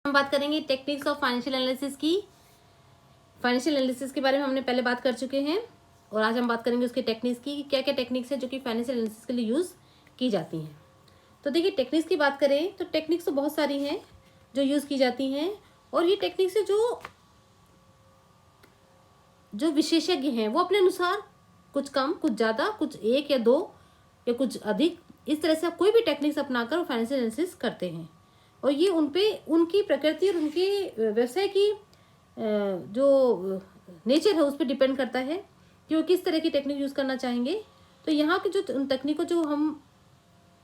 हम बात करेंगे टेक्निक्स ऑफ फाइनेंशियल एनालिसिस की। फाइनेंशियल एनालिसिस के बारे में हमने पहले बात कर चुके हैं और आज हम बात करेंगे उसके टेक्निक्स की, क्या क्या टेक्निक्स है जो कि फाइनेंशियल एनालिसिस के लिए यूज़ की जाती हैं। तो देखिए, टेक्निक्स की बात करें तो टेक्निक्स तो बहुत सारी हैं जो यूज़ की जाती हैं, और ये टेक्निक्स है जो विशेषज्ञ हैं वो अपने अनुसार कुछ कम, कुछ ज़्यादा, कुछ एक या दो या कुछ अधिक, इस तरह से आप कोई भी टेक्निक्स अपनाकर वो फाइनेंशियल एनालिसिस करते हैं। और ये उन पे उनकी प्रकृति और उनके व्यवसाय की जो नेचर है उस पर डिपेंड करता है कि वो किस तरह की टेक्निक यूज़ करना चाहेंगे। तो यहाँ की जो तकनीकों जो हम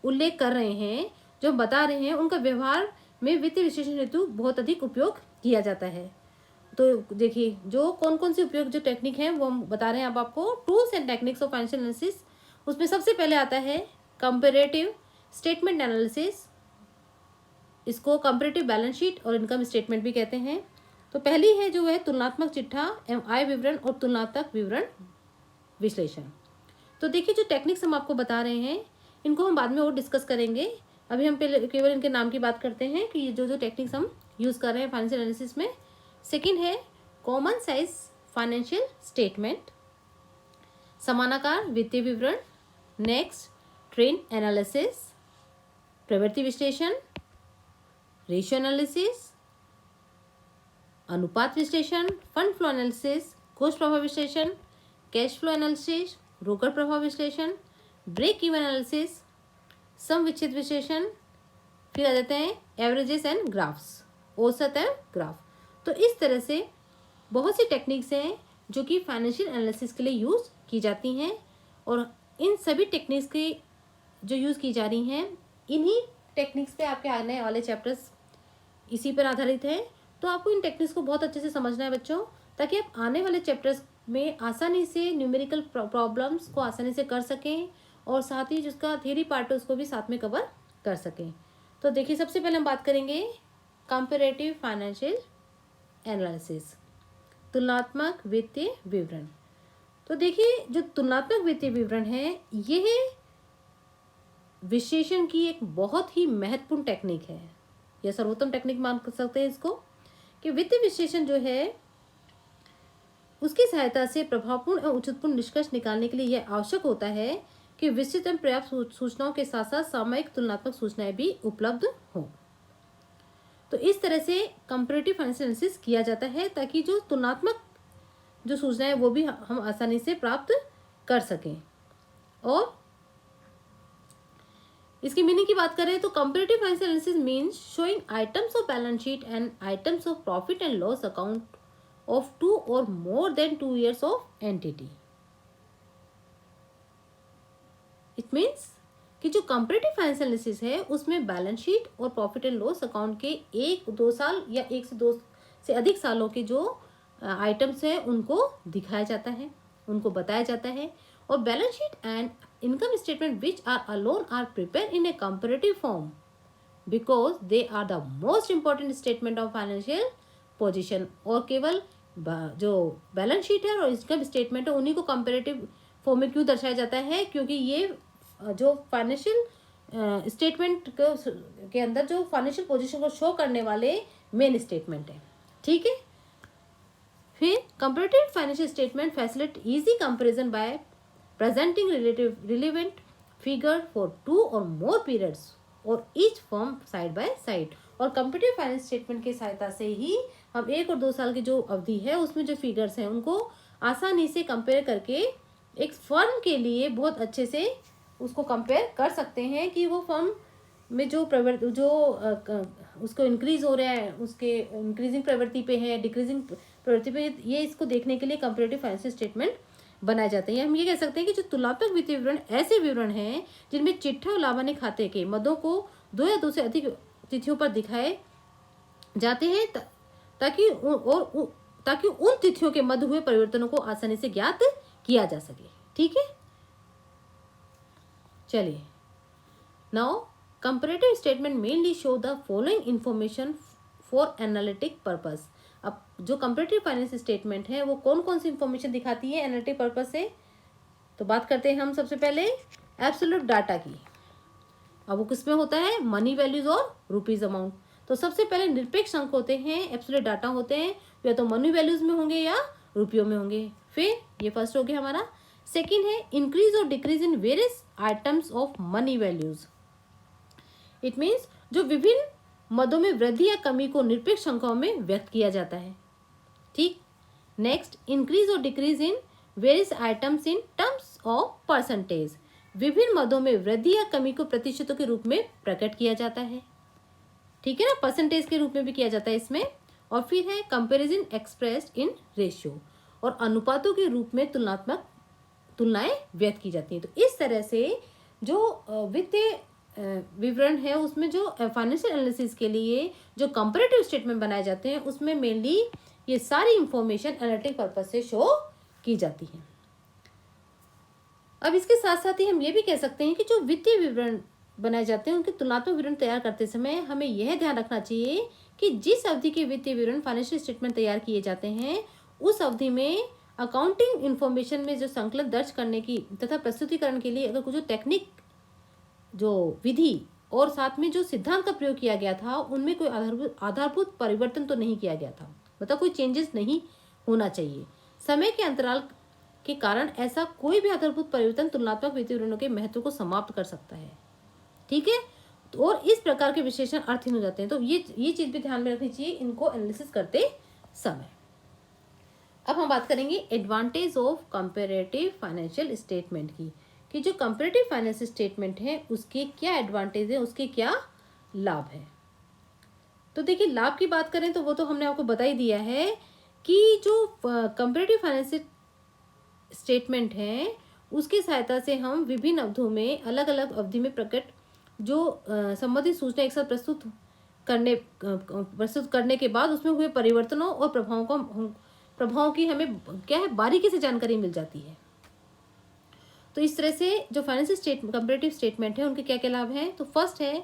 उल्लेख कर रहे हैं, जो हम बता रहे हैं, उनका व्यवहार में वित्तीय विश्लेषण हेतु बहुत अधिक उपयोग किया जाता है। तो देखिए, जो कौन कौन सी उपयोग जो टेक्निक है वो हम बता रहे हैं अब आपको। Tools and techniques of financial analysis, उसमें सबसे पहले आता है कंपेरेटिव स्टेटमेंट एनालिसिस। इसको कंपेरेटिव बैलेंस शीट और इनकम स्टेटमेंट भी कहते हैं। तो पहली है जो है तुलनात्मक चिट्ठा एवं आय विवरण और तुलनात्मक विवरण विश्लेषण। तो देखिए, जो टेक्निक्स हम आपको बता रहे हैं इनको हम बाद में और डिस्कस करेंगे। अभी हम पहले केवल इनके नाम की बात करते हैं कि ये जो टेक्निक्स हम यूज़ कर रहे हैं फाइनेंशियल एनालिसिस में। सेकेंड है कॉमन साइज फाइनेंशियल स्टेटमेंट, समानाकार वित्तीय विवरण। नेक्स्ट, ट्रेंड एनालिसिस, प्रवृत्ति विश्लेषण, रेशियो एनालिसिस, अनुपात विश्लेषण, फंड फ्लो एनालिसिस, कोष प्रभाव विश्लेषण, कैश फ्लो एनालिसिस, रोकड़ प्रभाव विश्लेषण, ब्रेक इवन एनालिसिस, सम विच्छेद विश्लेषण। फिर आ जाते हैं एवरेजेस एंड ग्राफ्स, औसत एंड ग्राफ। तो इस तरह से बहुत सी टेक्निक्स हैं जो कि फाइनेंशियल एनालिसिस के लिए यूज़ की जाती हैं, और इन सभी टेक्निक्स की जो यूज़ की जा रही हैं, इन्हीं टेक्निक्स पे आपके आने वाले चैप्टर्स इसी पर आधारित हैं। तो आपको इन टेक्निक्स को बहुत अच्छे से समझना है बच्चों, ताकि आप आने वाले चैप्टर्स में आसानी से न्यूमेरिकल प्रॉब्लम्स को आसानी से कर सकें, और साथ ही जिसका थ्योरी पार्ट है उसको भी साथ में कवर कर सकें। तो देखिए, सबसे पहले हम बात करेंगे कंपैरेटिव फाइनेंशियल एनालिसिस, तुलनात्मक वित्तीय विवरण। तो देखिए, जो तुलनात्मक वित्तीय विवरण है यह विश्लेषण की एक बहुत ही महत्वपूर्ण टेक्निक है, या सर्वोत्तम टेक्निक मान सकते हैं इसको। कि वित्तीय विश्लेषण जो है उसकी सहायता से प्रभावपूर्ण और उचितपूर्ण निष्कर्ष निकालने के लिए यह आवश्यक होता है कि विस्तृत एवं पर्याप्त सूचनाओं के साथ साथ सामयिक तुलनात्मक सूचनाएं भी उपलब्ध हों। तो इस तरह से कंपैरेटिव फाइनेंशियल एनालिसिस किया जाता है, ताकि जो तुलनात्मक जो सूचनाएं वो भी हम आसानी से प्राप्त कर सकें। और इसकी मीनिंग की बात करें तो comparative financial analysis means showing items of balance sheet and items of profit and loss account of 2 or more than 2 years of entity। It means कि जो कंपैरेटिव फाइनेंशियल एनालिसिस है उसमें बैलेंस शीट और profit and loss account के 1-2 साल या 1 से 2 से अधिक सालों के जो आइटम्स हैं उनको दिखाया जाता है, उनको बताया जाता है। और balance sheet and income statement which are alone are prepare in a comparative form because they are the most important statement of financial position. और केवल जो बैलेंस शीट है और इनकम स्टेटमेंट है उन्हीं को कंपैरेटिव फॉर्म में क्यों दर्शाया जाता है, क्योंकि ये जो फाइनेंशियल स्टेटमेंट के अंदर जो फाइनेंशियल पोजीशन को शो करने वाले मेन स्टेटमेंट है। ठीक है। फिर comparative financial statement facilitate easy comparison by presenting relevant figure for 2 or more periods और each firm side by side. और कंपैरेटिव फाइनेंस स्टेटमेंट की सहायता से ही हम 1 और 2 साल की जो अवधि है उसमें जो फिगर्स हैं उनको आसानी से कंपेयर करके एक फर्म के लिए बहुत अच्छे से उसको कंपेयर कर सकते हैं कि वो फर्म में जो उसको इंक्रीज हो रहा है, उसके इंक्रीजिंग प्रवृत्ति पे है, डिक्रीजिंग प्रवृत्ति पे, ये इसको देखने के लिए कंपैरेटिव फाइनेंशियल स्टेटमेंट बनाए जाते हैं। हम ये कह सकते हैं कि जो तुलनात्मक वित्तीय विवरण ऐसे विवरण हैं जिनमें चिट्ठा और लाभान्य खाते के मदों को 2 या 2 से अधिक तिथियों पर दिखाए जाते हैं, ताकि उन तिथियों के मध्य हुए परिवर्तनों को आसानी से ज्ञात किया जा सके। ठीक है, चलिए। Now comparative statement mainly show the following information for analytic purpose. अब जो कंपैरेटिव फाइनेंस स्टेटमेंट है वो कौन कौन सी इंफॉर्मेशन दिखाती है एनालिटिक पर्पस से, तो बात करते हैं हम सबसे पहले एब्सोल्यूट डाटा की। अब वो किसमें होता है, मनी वैल्यूज और रुपीज अमाउंट। तो सबसे पहले निरपेक्ष अंक होते हैं, एब्सोल्यूट डाटा होते हैं, या तो मनी वैल्यूज में होंगे या रुपयों में होंगे। फिर ये फर्स्ट हो गया हमारा। सेकंड है इंक्रीज और decrease in various items of money values. It means जो विभिन्न मदों में वृद्धि या कमी को निरपेक्ष अंकों में व्यक्त किया जाता है। ठीक। नेक्स्ट, इंक्रीज और decrease in various items in terms of percentage. विभिन्न मदों में वृद्धि या कमी को प्रतिशतों के रूप में प्रकट किया जाता है। ठीक है ना, परसेंटेज के रूप में भी किया जाता है इसमें। और फिर है कंपैरिजन एक्सप्रेस्ड इन रेशियो, और अनुपातों के रूप में तुलनाएं व्यक्त की जाती हैं। तो इस तरह से जो वित्तीय विवरण है उसमें जो फाइनेंशियल एनालिसिस के लिए जो कंपैरेटिव स्टेटमेंट बनाए जाते हैं उसमें मेनली ये सारी इंफॉर्मेशन एनालिटिक पर्पज से शो की जाती है। अब इसके साथ साथ ही हम ये भी कह सकते हैं कि जो वित्तीय विवरण बनाए जाते हैं उनके तुलनात्मक विवरण तैयार करते समय हमें यह ध्यान रखना चाहिए कि जिस अवधि के वित्तीय विवरण फाइनेंशियल स्टेटमेंट तैयार किए जाते हैं उस अवधि में अकाउंटिंग इंफॉर्मेशन में जो संकलन दर्ज करने की तथा प्रस्तुतिकरण के लिए अगर कुछ जो टेक्निक, जो विधि और साथ में जो सिद्धांत का प्रयोग किया गया था उनमें कोई आधारभूत परिवर्तन तो नहीं किया गया था, मतलब कोई चेंजेस नहीं होना चाहिए। समय के अंतराल के कारण ऐसा कोई भी आधारभूत परिवर्तन तुलनात्मक वित्तीय विवरणों के महत्व को समाप्त कर सकता है। ठीक है, तो और इस प्रकार के विश्लेषण अर्थहीन हो जाते हैं। तो ये चीज भी ध्यान में रखनी चाहिए इनको एनालिसिस करते समय। अब हम बात करेंगे advantage of comparative financial statement की, कि जो कंपैरेटिव फाइनेंशियल स्टेटमेंट है उसके क्या एडवांटेज है, उसके क्या लाभ है। तो देखिए, लाभ की बात करें तो वो तो हमने आपको बता ही दिया है कि जो कंपैरेटिव फाइनेंशियल स्टेटमेंट है उसकी सहायता से हम विभिन्न अवधियों में अलग अलग अवधि में प्रकट जो संबंधित सूचना एक साथ प्रस्तुत करने के बाद उसमें हुए परिवर्तनों और प्रभावों की हमें क्या है बारीकी से जानकारी मिल जाती है। तो इस तरह से जो फाइनेंशियल कंपैरेटिव स्टेटमेंट है उनके क्या क्या लाभ हैं। तो फर्स्ट है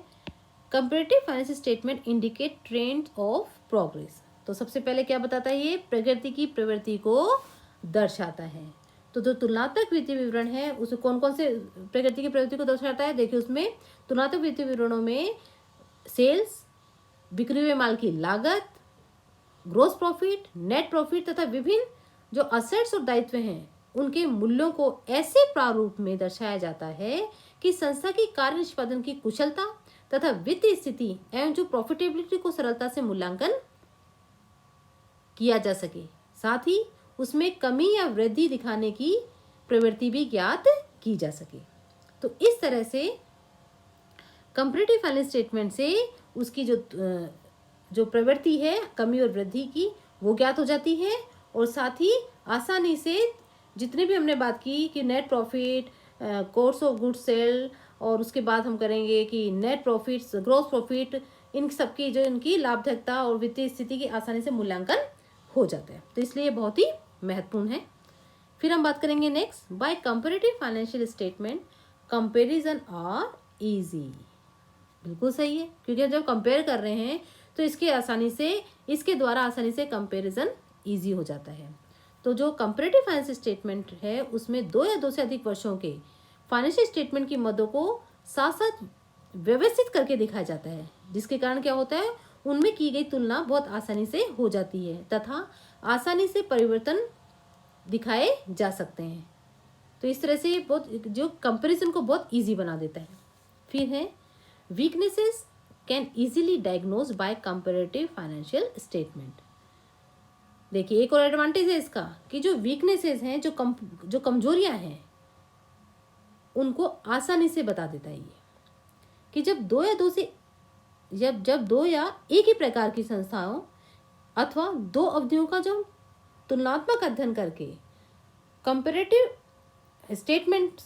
comparative financial statement indicate trend of progress. तो सबसे पहले क्या बताता है, ये प्रगति की प्रवृत्ति को दर्शाता है। तो जो तुलनात्मक वित्तीय विवरण है उसे कौन कौन से प्रगति की प्रवृत्ति को दर्शाता है, देखिए उसमें तुलनात्मक वित्तीय विवरणों में सेल्स, बिक्री हुए माल की लागत, ग्रोस प्रॉफिट, नेट प्रॉफिट तथा विभिन्न जो असेट्स और दायित्व हैं उनके मूल्यों को ऐसे प्रारूप में दर्शाया जाता है कि संस्था की कार्य निष्पादन की कुशलता तथा वित्तीय स्थिति एवं जो प्रॉफिटेबिलिटी को सरलता से मूल्यांकन किया जा सके, साथ ही उसमें कमी या वृद्धि दिखाने की प्रवृत्ति भी ज्ञात की जा सके। तो इस तरह से कंपैरेटिव फाइनेंशियल स्टेटमेंट से उसकी जो प्रवृत्ति है कमी और वृद्धि की वो ज्ञात हो जाती है, और साथ ही आसानी से जितने भी हमने बात की कि net profit, cost of goods sale, और उसके बाद हम करेंगे कि नेट प्रॉफिट, ग्रॉस प्रॉफिट, इन सबकी जो इनकी लाभदायकता और वित्तीय स्थिति की आसानी से मूल्यांकन हो जाता है। तो इसलिए बहुत ही महत्वपूर्ण है। फिर हम बात करेंगे next, by comparative financial statement comparison are easy. बिल्कुल सही है, क्योंकि जब कंपेयर कर रहे हैं तो इसके द्वारा आसानी से कंपैरिजन इजी हो जाता है। तो जो कंपैरेटिव फाइनेंशियल स्टेटमेंट है उसमें 2 या 2 से अधिक वर्षों के फाइनेंशियल स्टेटमेंट की मदों को साथ साथ व्यवस्थित करके दिखाया जाता है, जिसके कारण क्या होता है उनमें की गई तुलना बहुत आसानी से हो जाती है तथा आसानी से परिवर्तन दिखाए जा सकते हैं। तो इस तरह से बहुत जो कंपैरिजन को बहुत इजी बना देता है। फिर है weaknesses can easily diagnose by comparative financial statement. देखिए, एक और एडवांटेज है इसका कि जो वीकनेसेस हैं, जो कमजोरियां हैं उनको आसानी से बता देता है ये, कि जब दो या एक ही प्रकार की संस्थाओं अथवा 2 अवधियों का जो तुलनात्मक अध्ययन करके कंपैरेटिव स्टेटमेंट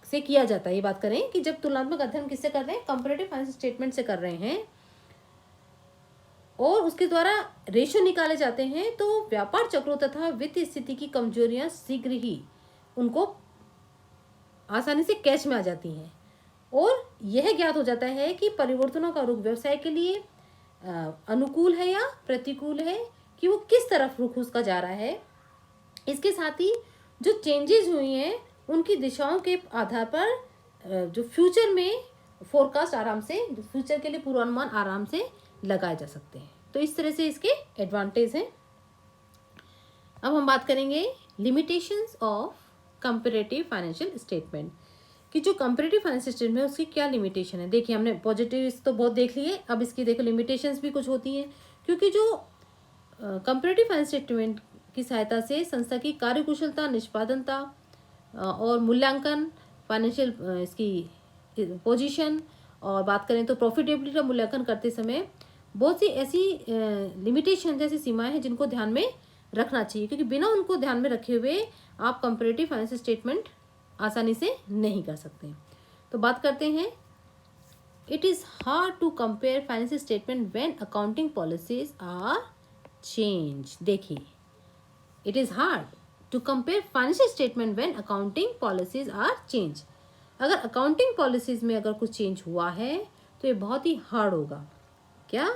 से किया जाता है। ये बात करें कि जब तुलनात्मक अध्ययन किससे कर रहे हैं, कंपैरेटिव फाइनेंशियल स्टेटमेंट से कर रहे हैं, और उसके द्वारा रेशियो निकाले जाते हैं, तो व्यापार चक्रों तथा वित्तीय स्थिति की कमजोरियां शीघ्र ही उनको आसानी से कैच में आ जाती हैं, और यह ज्ञात हो जाता है कि परिवर्तनों का रुख व्यवसाय के लिए अनुकूल है या प्रतिकूल है, कि वो किस तरफ रुख उसका जा रहा है। इसके साथ ही जो चेंजेस हुई हैं उनकी दिशाओं के आधार पर जो फ्यूचर में फोरकास्ट आराम से, फ्यूचर के लिए पूर्वानुमान आराम से लगाए जा सकते हैं। तो इस तरह से इसके एडवांटेज हैं। अब हम बात करेंगे limitations of comparative financial statement, कि जो कंपैरेटिव फाइनेंशियल स्टेटमेंट है उसकी क्या लिमिटेशन है। देखिए हमने पॉजिटिव तो बहुत देख लिए, अब इसकी देखो लिमिटेशंस भी कुछ होती हैं। क्योंकि जो कंपैरेटिव फाइनेंशियल स्टेटमेंट की सहायता से संस्था की कार्यकुशलता, निष्पादनता और मूल्यांकन, फाइनेंशियल इसकी पोजीशन, और बात करें तो प्रॉफिटेबिलिटी का मूल्यांकन करते समय बहुत सी ऐसी लिमिटेशन जैसी सीमाएं हैं जिनको ध्यान में रखना चाहिए, क्योंकि बिना उनको ध्यान में रखे हुए आप कंपैरेटिव फाइनेंशियल स्टेटमेंट आसानी से नहीं कर सकते। तो बात करते हैं, it is hard to compare financial statement when accounting policies are change. देखिए, it is hard to compare financial statement when accounting policies are change. अगर अकाउंटिंग पॉलिसीज में अगर कुछ चेंज हुआ है तो ये बहुत ही हार्ड होगा। क्या?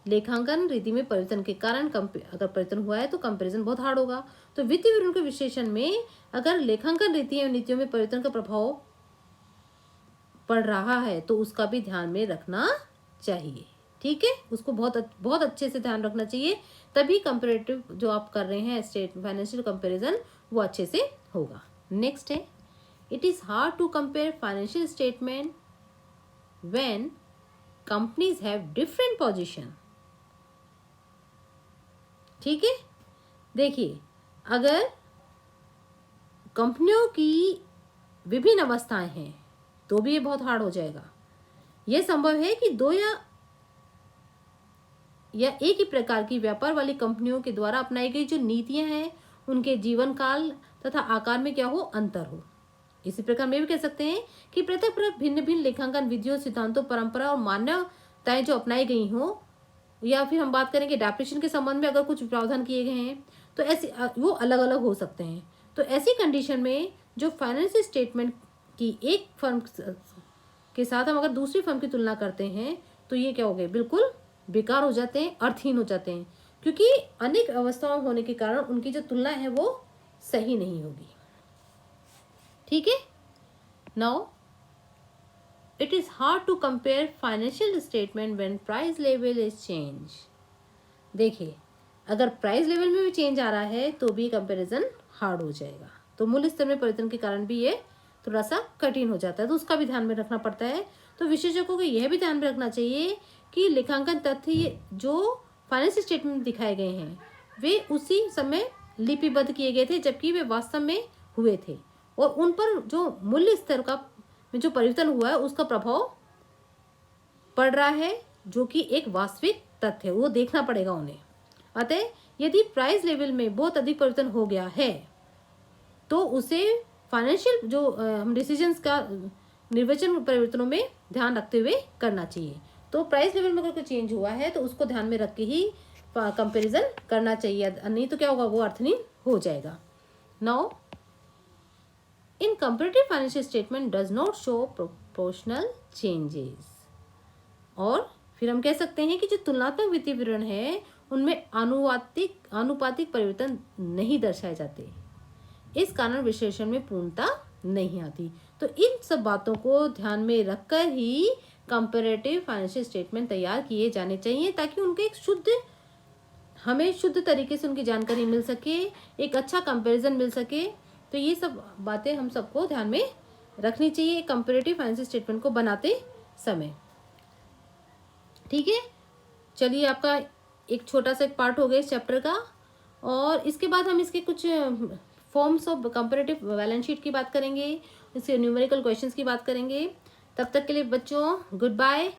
लेखांकन रीति में परिवर्तन के कारण अगर परिवर्तन हुआ है तो कंपैरिजन बहुत हार्ड होगा। तो वित्तीय विवरण के विश्लेषण में अगर लेखांकन रीतियों नीतियों में परिवर्तन का प्रभाव पड़ रहा है तो उसका भी ध्यान में रखना चाहिए। ठीक है, उसको बहुत अच्छे से ध्यान रखना चाहिए, तभी कंपैरेटिव जो आप कर रहे हैं स्टेट फाइनेंशियल कंपैरिजन वो अच्छे से होगा। नेक्स्ट है, it is hard to compare financial statement when companies have different position. ठीक है, देखिए अगर कंपनियों की विभिन्न अवस्थाएं हैं तो भी ये बहुत हार्ड हो जाएगा। यह संभव है कि दो या एक ही प्रकार की व्यापार वाली कंपनियों के द्वारा अपनाई गई जो नीतियां हैं उनके जीवन काल तथा आकार में क्या हो, अंतर हो। इसी प्रकार में भी कह सकते हैं कि पृथक भिन्न भिन्न लेखांकन विधियों, सिद्धांतों, परंपरा और मान्यताएं जो अपनाई गई हो, या फिर हम बात करेंगे डेप्रिसिएशन के संबंध में अगर कुछ प्रावधान किए गए हैं तो ऐसे वो अलग अलग हो सकते हैं। तो ऐसी कंडीशन में जो फाइनेंशियल स्टेटमेंट की एक फर्म के साथ हम अगर दूसरी फर्म की तुलना करते हैं तो ये क्या हो गए, बिल्कुल बेकार हो जाते हैं, अर्थहीन हो जाते हैं, क्योंकि अनेक अवस्थाओं होने के कारण उनकी जो तुलना है वो सही नहीं होगी। ठीक है, now it is hard to compare financial statement when price level is change। देखिए अगर प्राइस लेवल में भी चेंज आ रहा है तो भी कंपैरिजन हार्ड हो जाएगा। तो मूल्य स्तर में परिवर्तन के कारण भी ये थोड़ा सा कठिन हो जाता है, तो उसका भी ध्यान में रखना पड़ता है। तो विशेषज्ञों को यह भी ध्यान में रखना चाहिए कि लेखांकन तथ्य जो फाइनेंशियल स्टेटमेंट में दिखाए गए हैं वे उसी समय लिपिबद्ध किए गए थे जबकि वे वास्तव में हुए थे, और उन पर जो मूल्य स्तर का में जो परिवर्तन हुआ है उसका प्रभाव पड़ रहा है, जो कि एक वास्तविक तथ्य है, वो देखना पड़ेगा उन्हें। अतः यदि प्राइस लेवल में बहुत अधिक परिवर्तन हो गया है तो उसे फाइनेंशियल जो हम डिसीजंस का निर्वचन परिवर्तनों में ध्यान रखते हुए करना चाहिए। तो प्राइस लेवल में अगर कोई चेंज हुआ है तो उसको ध्यान में रख के ही कंपैरिजन करना चाहिए, नहीं तो क्या होगा, वो अर्थहीन हो जाएगा। Now in comparative financial statement does not show proportional changes. और फिर हम कह सकते हैं कि जो तुलनात्मक वित्तीय विवरण है उनमें आनुपातिक परिवर्तन नहीं दर्शाए जाते, इस कारण विश्लेषण में पूर्णता नहीं आती। तो इन सब बातों को ध्यान में रखकर ही कंपैरेटिव फाइनेंशियल स्टेटमेंट तैयार किए जाने चाहिए, ताकि उनके हमें शुद्ध तरीके से उनकी जानकारी मिल सके, एक अच्छा कंपैरिजन मिल सके। तो ये सब बातें हम सबको ध्यान में रखनी चाहिए कंपैरेटिव फाइनेंशियल स्टेटमेंट को बनाते समय। ठीक है, चलिए आपका एक छोटा सा एक पार्ट हो गया इस चैप्टर का, और इसके बाद हम इसके कुछ forms of comparative balance sheet की बात करेंगे, इसके न्यूमेरिकल क्वेश्चंस की बात करेंगे। तब तक के लिए बच्चों गुड बाय।